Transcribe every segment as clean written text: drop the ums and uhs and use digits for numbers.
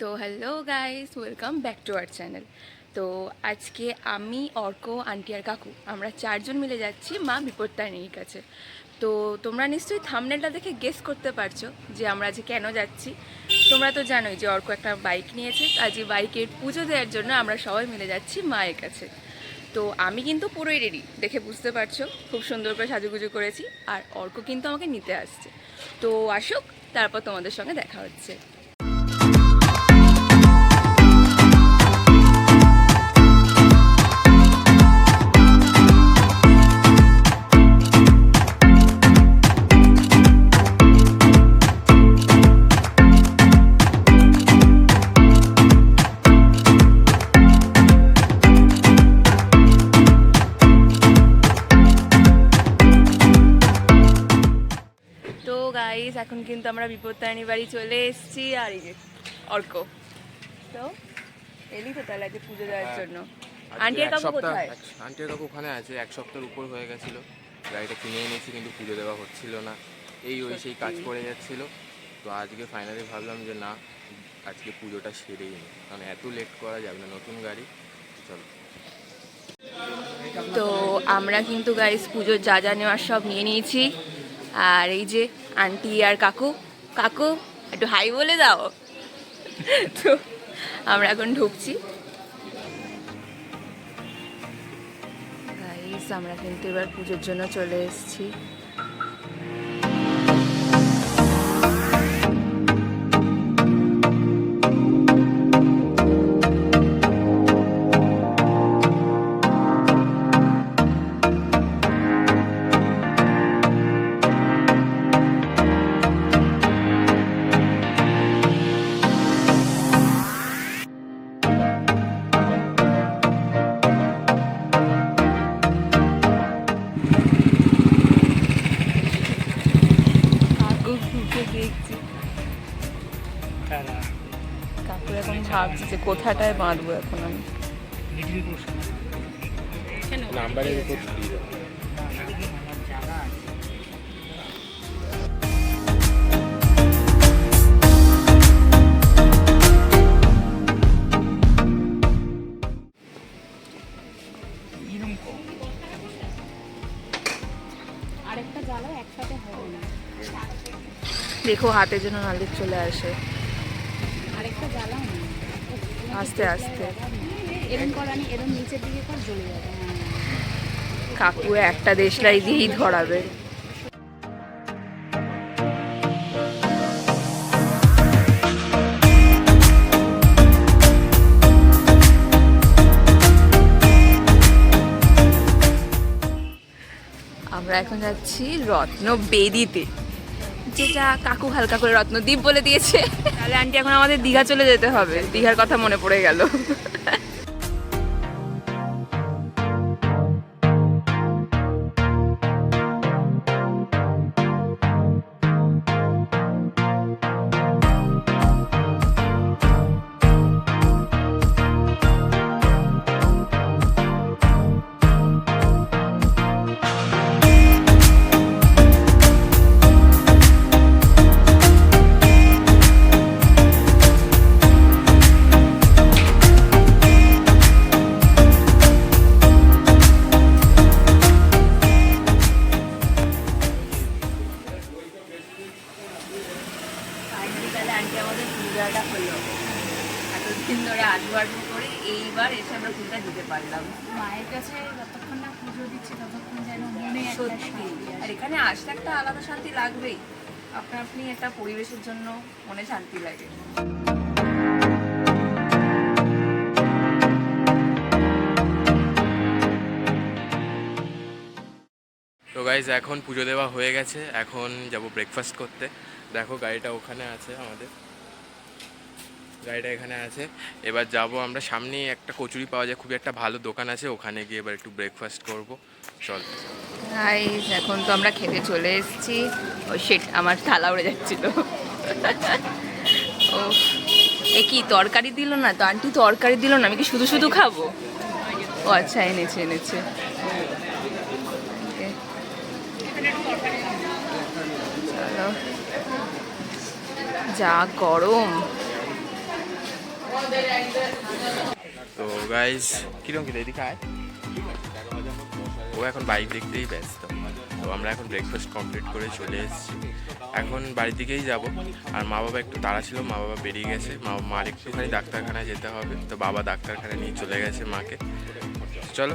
তো hello guys, welcome back to our channel. তো আজকে আমি, অর্ক, আন্টি আর কাকু আমরা চারজন মিলে যাচ্ছি মা বিপত্তারিণীর কাছে। তো তোমরা নিশ্চয়ই থাম্বনেলটা দেখে গেস করতে পারছো যে আমরা আজকে কেন যাচ্ছি। তোমরা তো জানোই যে অর্ক একটা বাইক নিয়েছে, আজকে বাইকের পুজো দেওয়ার জন্য আমরা সবাই মিলে যাচ্ছি মায়ের কাছে। তো আমি কিন্তু পুরোই রেডি, দেখে বুঝতে পারছো খুব সুন্দর করে সাজুগুজু করেছি। আর অর্ক কিন্তু আমাকে নিতে আসছে। তো আসুক, তারপর তোমাদের সঙ্গে দেখা হচ্ছে। তো গাইস, এখন কিন্তু আমরা বিপত্তারিণী বাড়ি চলে এসেছি। আর এই যে অর্ক, তো এলি তো তাহলে আজকে পুজো দেওয়ার জন্য। আন্টি আর কাকু কোথায়? আন্টি আর কাকু ওখানে আছে, এক সপ্তাহের উপর হয়ে গেছিল গাড়িটা কিনে এনেছি, কিন্তু পুজো দেওয়া হচ্ছিল না। সেই কাজ করে যাচ্ছিল। তো আজকে ফাইনালি ভাবলাম যে না, আজকে পুজোটা সেরেই নিই, কারণ এত লেট করা যাবে না, নতুন গাড়ি। চলো। তো আমরা কিন্তু গাইস পুজোর যা যা নেওয়ার সব নিয়ে নিয়েছি। আর এই যে আন্টি আর কাকু, কাকু একটু হাই বলে দাও। তো আমরা এখন ঢুকছি গাইস, আমরা কিন্তু এবার পুজোর জন্য চলে এসেছি। দেখছি কাকু এখন ভাবছি যে কোথাটায় বাঁধবো এখন আমি। নাম্বারের উপর দিয়ে দাও। আরেকটা জ্বালাও, একসাথে হবে না। দেখো হাতে যেন নালে চলে আসে, আরেকটা জ্বালাও না, আস্তে আস্তে। এরম করানি, এরম নিচের দিকে কর, জ্বলে যাবে। কাকু একটা দেশলাই দিয়েই ধরাবে। আমরা এখন যাচ্ছি রত্নবেদিতে, যেটা কাকু হালকা করে রত্নদ্বীপ বলে দিয়েছে। তাহলে আন্টি এখন আমাদের দীঘা চলে যেতে হবে, দীঘার কথা মনে পড়ে গেল। তাহলে আন্টি আমাদের পুজোটা হলো, এতদিন ধরে আসবো করে এইবার এসে আমরা পুজোটা দিতে পারলাম। মায়ের কাছে যতক্ষণ না পুজো দিচ্ছি ততক্ষণ যেন মনে একটা সত্যি, শান্তি আর আসে। এখানে আসলে একটা আলাদা শান্তি লাগবেই। আপনি একটা পরিবেশের জন্য মনে শান্তি লাগে। তো গাইজ, এখন পুজো দেওয়া হয়ে গেছে, এখন যাব ব্রেকফাস্ট করতে। দেখো গাড়িটা ওখানে আছে, আমাদের গাড়িটা এখানে আছে। এবার যাব আমরা, সামনেই একটা কচুরি পাওয়া যায়, খুবই একটা ভালো দোকান আছে, ওখানে গিয়ে এবার একটু ব্রেকফাস্ট করব। চল গাইস, এখন তো আমরা খেতে চলে এসেছি। ও শিট, আমার থালা উড়ে যাচ্ছিল। ও এ কি তরকারি দিল না তো আন্টি, তরকারি দিল না, আমি কি শুধু শুধু খাবো? ও আচ্ছা, এনেছে এনেছে। চলো, যা গরম। তো গাইস কিরকম কি এদিকে আয়, ও এখন বাইক দেখতেই ব্যস্ত। তো আমরা এখন ব্রেকফাস্ট কমপ্লিট করে চলে এসেছি, এখন বাড়ির দিকেই যাব। আর মা বাবা একটু তাড়া ছিল, মা বাবা বেরিয়ে গেছে, মার একটুখানি ডাক্তারখানায় যেতে হবে, তো বাবা ডাক্তারখানায় নিয়ে চলে গেছে মাকে। চলো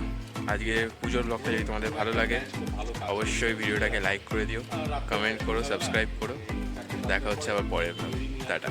আজকে পুজোর ব্লগটা যদি তোমাদের ভালো লাগে অবশ্যই ভিডিওটাকে লাইক করে দিও, কমেন্ট করো, সাবস্ক্রাইব করো। দেখা হচ্ছে আবার পরের ব্লগে, টাটা।